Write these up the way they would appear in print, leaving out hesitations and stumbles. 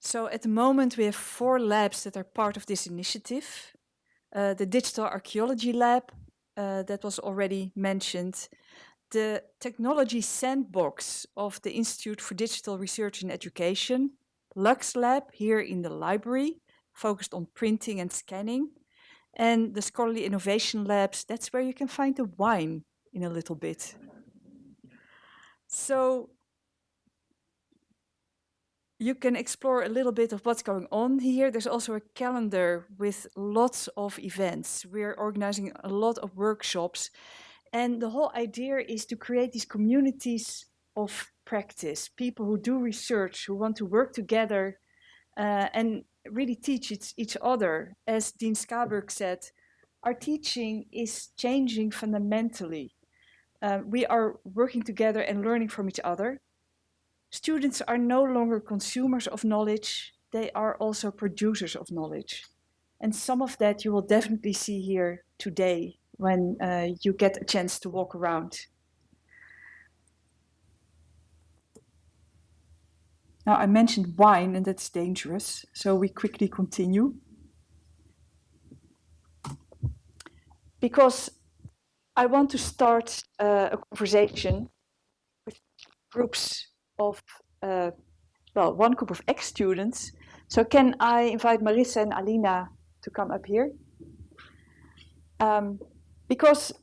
So at the moment we have 4 labs that are part of this initiative. The Digital Archaeology Lab, that was already mentioned. The Technology Sandbox of the Institute for Digital Research and Education. Lux Lab here in the library, focused on printing and scanning. And the Scholarly Innovation Labs, that's where you can find the wine in a little bit. So you can explore a little bit of what's going on here. There's also a calendar with lots of events. We're organizing a lot of workshops. And the whole idea is to create these communities of practice, people who do research, who want to work together and really teach each other. As Dean Skaberg said, our teaching is changing fundamentally. We are working together and learning from each other. Students are no longer consumers of knowledge, they are also producers of knowledge. And some of that you will definitely see here today when you get a chance to walk around. Now, I mentioned wine, and that's dangerous, so we quickly continue. Because I want to start a conversation with groups of, one group of ex-students. So can I invite Marissa and Alina to come up here? Because,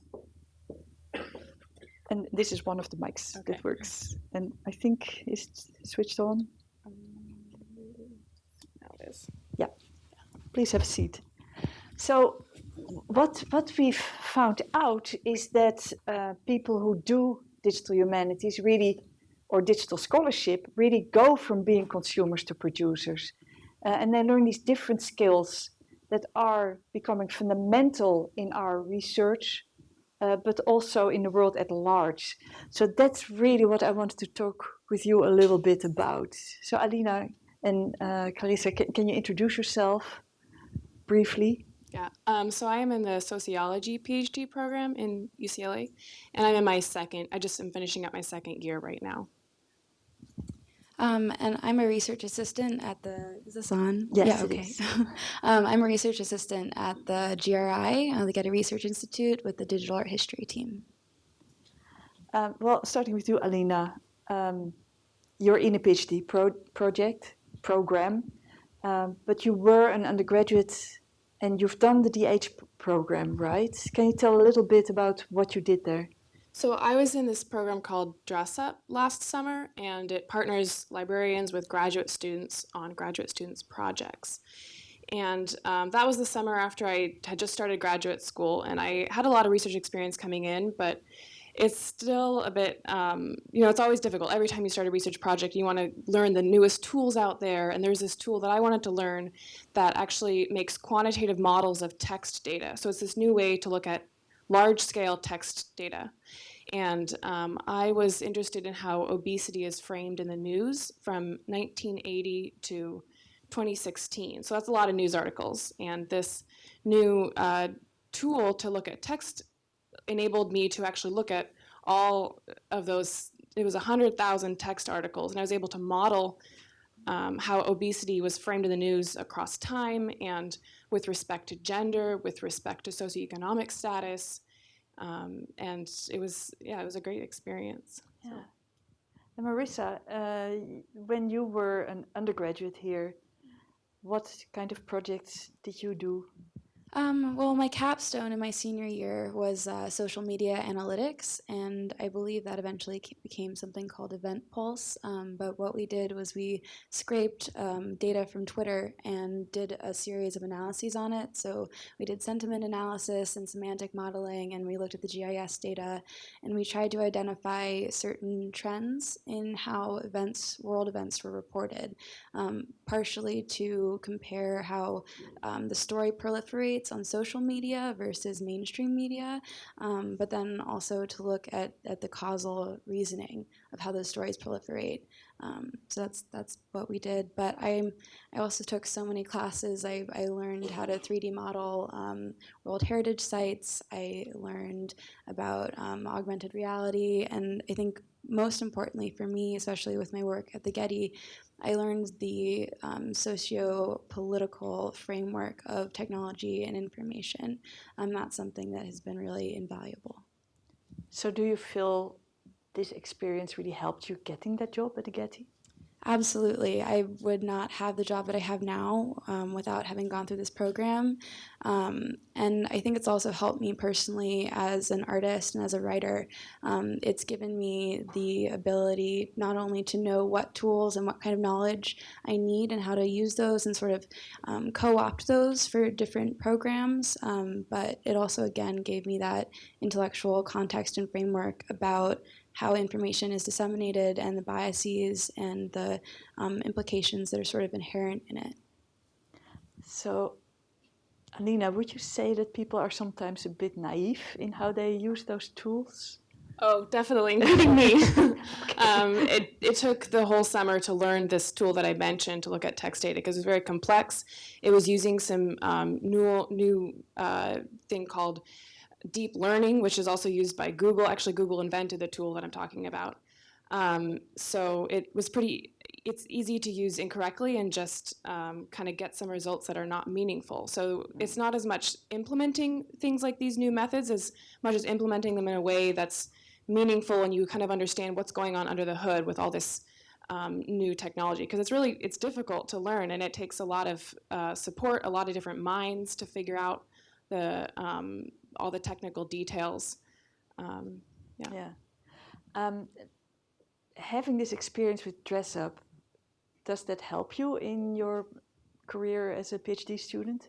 and this is one of the mics that works, and I think it's switched on. Now it is. Yeah, please have a seat. So what we've found out is that people who do digital humanities really, or digital scholarship, really go from being consumers to producers. And they learn these different skills that are becoming fundamental in our research, but also in the world at large. So that's really what I wanted to talk with you a little bit about. So Alina and Clarissa, can you introduce yourself briefly? Yeah, so I am in the sociology PhD program in UCLA, and I'm in my I just am finishing up my 2nd year right now. And I'm a research assistant at the, is this on? Yes, yeah, okay. I'm a research assistant at the GRI, the Getty Research Institute, with the digital art history team. Well, starting with you, Alina, you're in a PhD program, but you were an undergraduate and you've done the DH program, right? Can you tell a little bit about what you did there? So I was in this program called Dress Up last summer, and it partners librarians with graduate students on graduate students' projects. And that was the summer after I had just started graduate school, and I had a lot of research experience coming in, but it's still a bit, it's always difficult. Every time you start a research project, you want to learn the newest tools out there, and there's this tool that I wanted to learn that actually makes quantitative models of text data. So it's this new way to look at large-scale text data. And I was interested in how obesity is framed in the news from 1980 to 2016. So that's a lot of news articles. And this new tool to look at text enabled me to actually look at all of those. It was 100,000 text articles, and I was able to model how obesity was framed in the news across time and with respect to gender, with respect to socioeconomic status, and it was a great experience. Yeah. So. And Marissa, when you were an undergraduate here, what kind of projects did you do? Well, my capstone in my senior year was social media analytics, and I believe that eventually became something called Event Pulse. But what we did was we scraped data from Twitter and did a series of analyses on it. So we did sentiment analysis and semantic modeling, and we looked at the GIS data, and we tried to identify certain trends in how world events were reported, partially to compare how the story proliferates on social media versus mainstream media, but then also to look at the causal reasoning of how those stories proliferate. So that's what we did. But I also took so many classes. I learned how to 3D model World Heritage sites. I learned about augmented reality, and I think most importantly for me, especially with my work at the Getty, I learned the socio-political framework of technology and information. That's something that has been really invaluable. So do you feel this experience really helped you getting that job at the Getty? Absolutely. I would not have the job that I have now without having gone through this program. And I think it's also helped me personally as an artist and as a writer. It's given me the ability not only to know what tools and what kind of knowledge I need and how to use those and sort of co-opt those for different programs, but it also, again, gave me that intellectual context and framework about how information is disseminated and the biases and the implications that are sort of inherent in it. So, Alina, would you say that people are sometimes a bit naive in how they use those tools? Oh, definitely, including me. It took the whole summer to learn this tool that I mentioned to look at text data because it was very complex. It was using some new thing called deep learning, which is also used by Google. Actually, Google invented the tool that I'm talking about. So it's easy to use incorrectly and just kind of get some results that are not meaningful. So it's not as much implementing things like these new methods as much as implementing them in a way that's meaningful and you kind of understand what's going on under the hood with all this new technology. Because it's difficult to learn and it takes a lot of support, a lot of different minds to figure out all the technical details. Having this experience with Dress Up, does that help you in your career as a PhD student?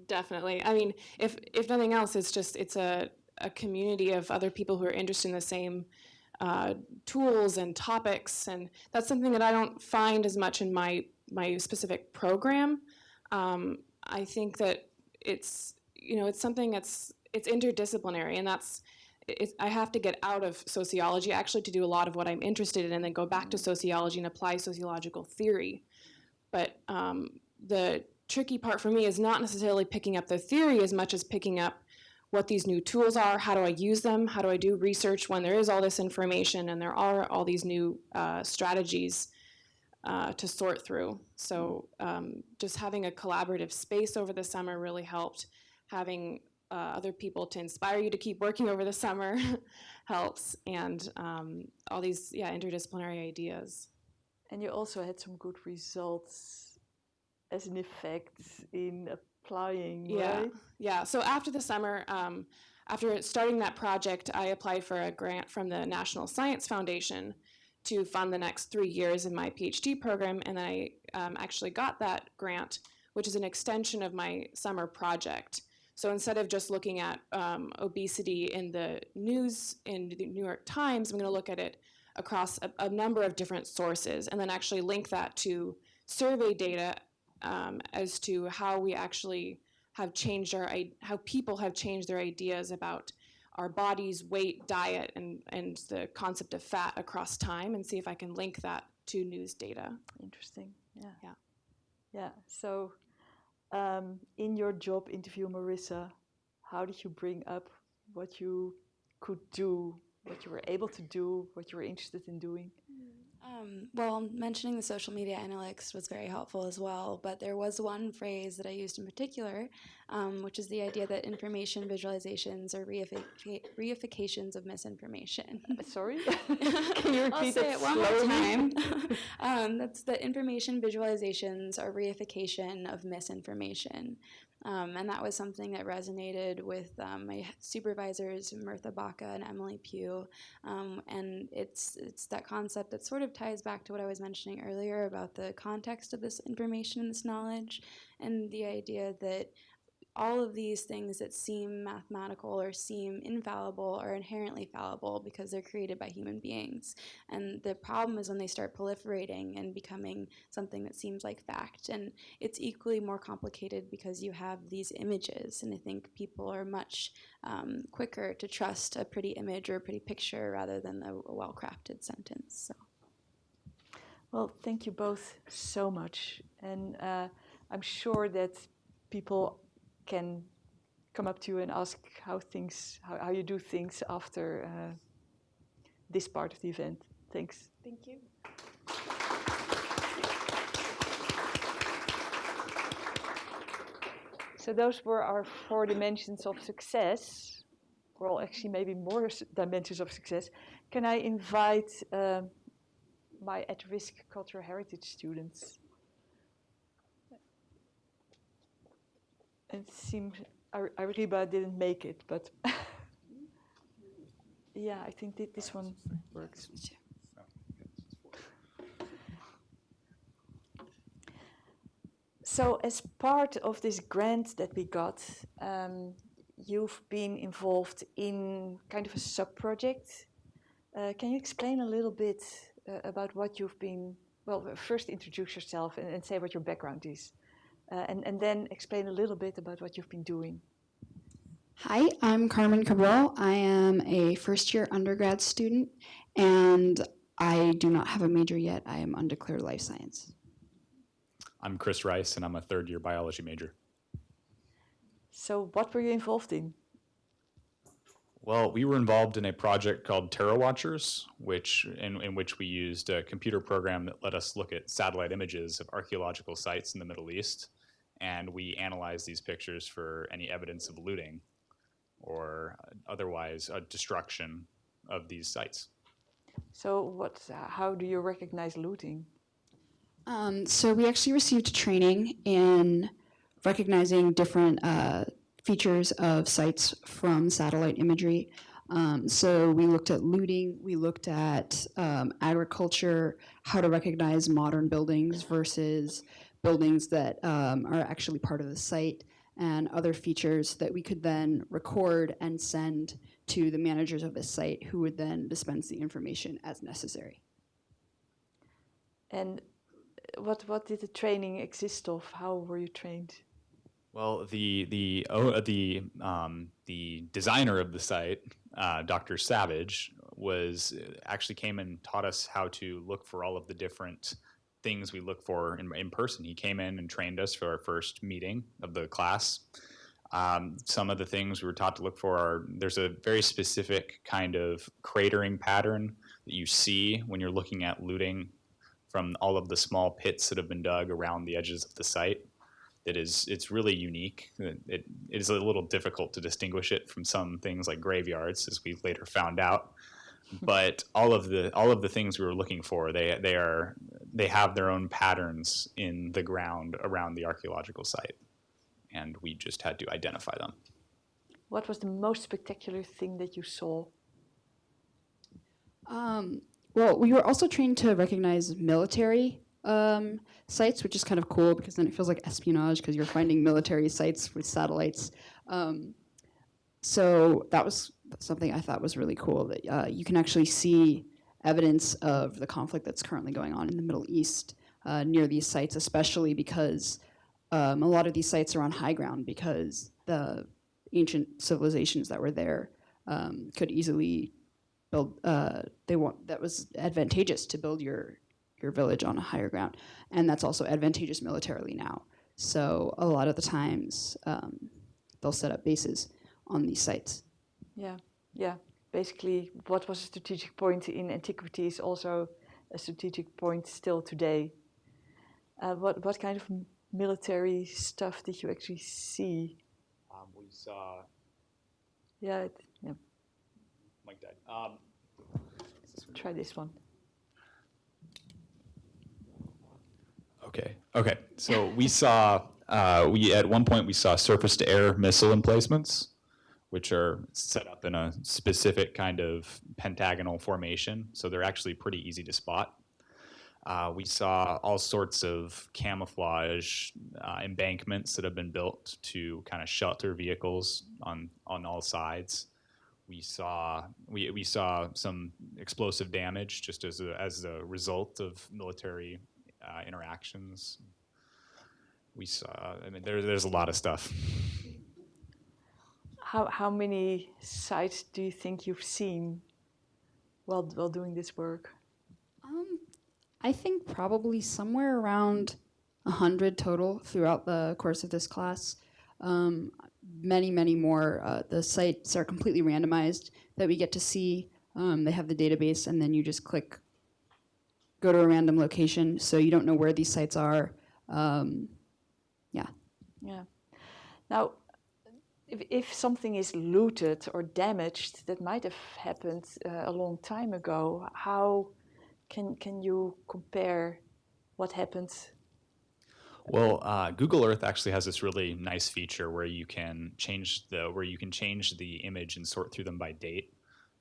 Definitely. I mean, if nothing else, it's a community of other people who are interested in the same tools and topics, and that's something that I don't find as much in my specific program. I think that it's something it's interdisciplinary, and I have to get out of sociology actually to do a lot of what I'm interested in and then go back to sociology and apply sociological theory. But the tricky part for me is not necessarily picking up the theory as much as picking up what these new tools are, how do I use them, how do I do research when there is all this information and there are all these new strategies to sort through. So just having a collaborative space over the summer really helped. Having other people to inspire you to keep working over the summer helps, and all these interdisciplinary ideas. And you also had some good results as an effect in applying, right? Yeah, so after the summer, after starting that project, I applied for a grant from the National Science Foundation to fund the next 3 years of my PhD program, and I actually got that grant, which is an extension of my summer project. So instead of just looking at obesity in the news in the New York Times, I'm going to look at it across a number of different sources and then actually link that to survey data as to how we actually have changed how people have changed their ideas about our bodies, weight, diet, and the concept of fat across time, and see if I can link that to news data. Interesting. Yeah. So in your job interview, Marissa, how did you bring up what you could do, what you were able to do, what you were interested in doing? Well, mentioning the social media analytics was very helpful as well, but there was one phrase that I used in particular, which is the idea that information visualizations are reifications of misinformation. Sorry? Can you repeat I'll say it one slowly? more time. That's that information visualizations are reification of misinformation. And that was something that resonated with my supervisors, Mirtha Baca and Emily Pugh. And it's that concept that sort of ties back to what I was mentioning earlier about the context of this information and this knowledge, and the idea that all of these things that seem mathematical or seem infallible are inherently fallible because they're created by human beings. And the problem is when they start proliferating and becoming something that seems like fact. And it's equally more complicated because you have these images, and I think people are much quicker to trust a pretty image or a pretty picture rather than a well-crafted sentence. So. Well, thank you both so much. And I'm sure that people can come up to you and ask how you do things after this part of the event. Thanks. Thank you. So those were our 4 dimensions of success. Well, actually, maybe more dimensions of success. Can I invite my at-risk cultural heritage students? It seems Ariba didn't make it, but yeah, I think this one works. So as part of this grant that we got, you've been involved in kind of a sub-project. Can you explain a little bit about what you've been, well, first introduce yourself and say what your background is, and then explain a little bit about what you've been doing. Hi, I'm Carmen Cabral. I am a first-year undergrad student, and I do not have a major yet. I am undeclared life science. I'm Chris Rice, and I'm a third-year biology major. So what were you involved in? Well, we were involved in a project called Terra Watchers, in which we used a computer program that let us look at satellite images of archaeological sites in the Middle East, and we analyzed these pictures for any evidence of looting or otherwise destruction of these sites. So how do you recognize looting? So we actually received training in recognizing different features of sites from satellite imagery. So we looked at looting, we looked at agriculture, how to recognize modern buildings versus buildings that are actually part of the site, and other features that we could then record and send to the managers of the site, who would then dispense the information as necessary. And what did the training exist of? How were you trained? Well, the designer of the site, Dr. Savage, actually came and taught us how to look for all of the different things we look for in person. He came in and trained us for our first meeting of the class. Some of the things we were taught to look for are, there's a very specific kind of cratering pattern that you see when you're looking at looting from all of the small pits that have been dug around the edges of the site. It's really unique. It is a little difficult to distinguish it from some things like graveyards, as we later found out. But all of the things we were looking for, they have their own patterns in the ground around the archaeological site, and we just had to identify them. What was the most spectacular thing that you saw? Well, we were also trained to recognize military sites, which is kind of cool because then it feels like espionage because you're finding military sites with satellites. So that was something I thought was really cool, that you can actually see evidence of the conflict that's currently going on in the Middle East near these sites, especially because a lot of these sites are on high ground because the ancient civilizations that were there could easily build, that was advantageous to build your village on a higher ground. And that's also advantageous militarily now. So a lot of the times they'll set up bases on these sites. Yeah. Basically, what was a strategic point in antiquity is also a strategic point still today. What kind of military stuff did you actually see? We saw. Yeah. Mike died. Try this one. Okay. So we saw. At one point we saw surface-to-air missile emplacements, which are set up in a specific kind of pentagonal formation. So they're actually pretty easy to spot. We saw all sorts of camouflage embankments that have been built to kind of shelter vehicles on all sides. We saw some explosive damage just as a result of military interactions. We saw. I mean, there's a lot of stuff. How many sites do you think you've seen while doing this work? I think probably somewhere around 100 total throughout the course of this class. Many more. The sites are completely randomized that we get to see. They have the database, and then you just click go to a random location, so you don't know where these sites are. Yeah. Yeah. Now, if something is looted or damaged, that might have happened a long time ago. How can you compare what happened? Well, Google Earth actually has this really nice feature where you can change the image and sort through them by date.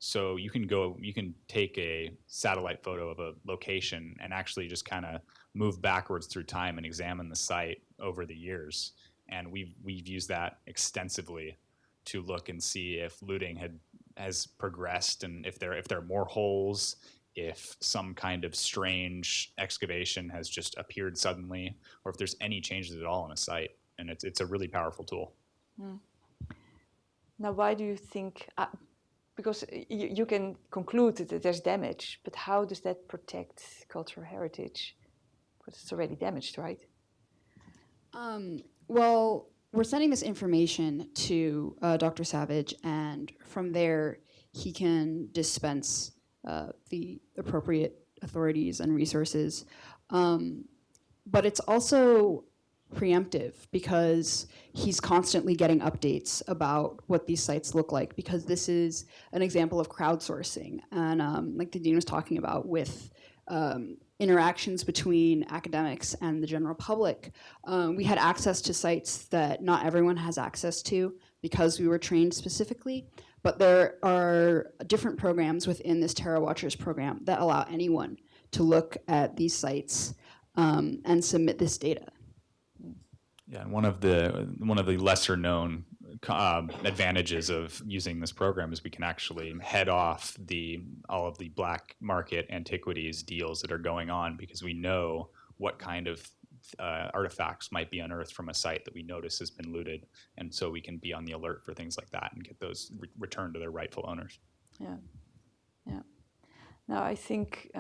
So you can take a satellite photo of a location and actually just kind of move backwards through time and examine the site over the years. And we've used that extensively to look and see if looting has progressed, and if there are more holes, if some kind of strange excavation has just appeared suddenly, or if there's any changes at all on a site. And it's a really powerful tool. Now, why do you think? Because you can conclude that there's damage, but how does that protect cultural heritage? Because it's already damaged, right? Well, we're sending this information to Dr. Savage, and from there, he can dispense the appropriate authorities and resources. But it's also preemptive because he's constantly getting updates about what these sites look like, because this is an example of crowdsourcing. And like the dean was talking about with interactions between academics and the general public, we had access to sites that not everyone has access to because we were trained specifically. But there are different programs within this Terra Watchers program that allow anyone to look at these sites and submit this data. Yeah, and one of the lesser known advantages of using this program is we can actually head off all of the black market antiquities deals that are going on, because we know what kind of artifacts might be unearthed from a site that we notice has been looted, and so we can be on the alert for things like that and get those returned to their rightful owners. Yeah, yeah. Now, I think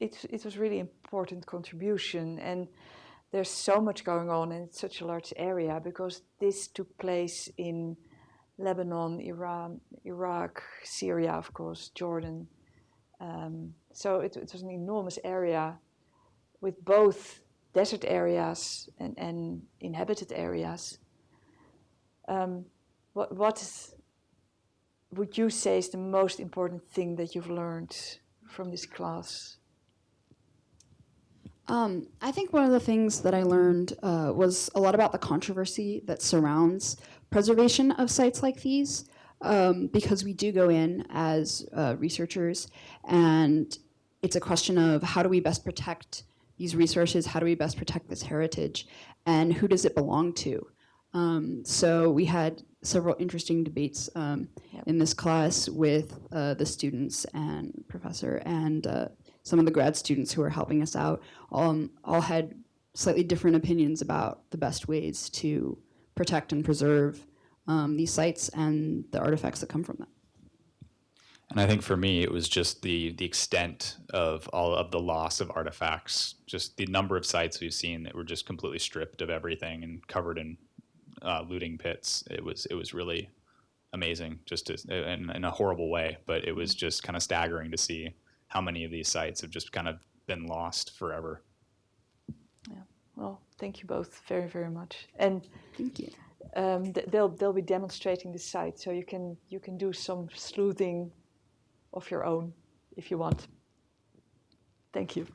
it was really important contribution, and there's so much going on in such a large area, because this took place in Lebanon, Iran, Iraq, Syria, of course, Jordan. So it was an enormous area with both desert areas and inhabited areas. What would you say is the most important thing that you've learned from this class? I think one of the things that I learned was a lot about the controversy that surrounds preservation of sites like these, because we do go in as researchers, and it's a question of how do we best protect these resources, how do we best protect this heritage, and who does it belong to? So we had several interesting debates in this class with the students and professor and some of the grad students who are helping us out. All had slightly different opinions about the best ways to protect and preserve these sites and the artifacts that come from them. And I think for me, it was just the extent of all of the loss of artifacts, just the number of sites we've seen that were just completely stripped of everything and covered in looting pits. It was really amazing, just in a horrible way, but it was just kind of staggering to see how many of these sites have just kind of been lost forever. Yeah. Well, thank you both very, very much. And Thank you. They'll be demonstrating the site, so you can do some sleuthing of your own if you want. Thank you.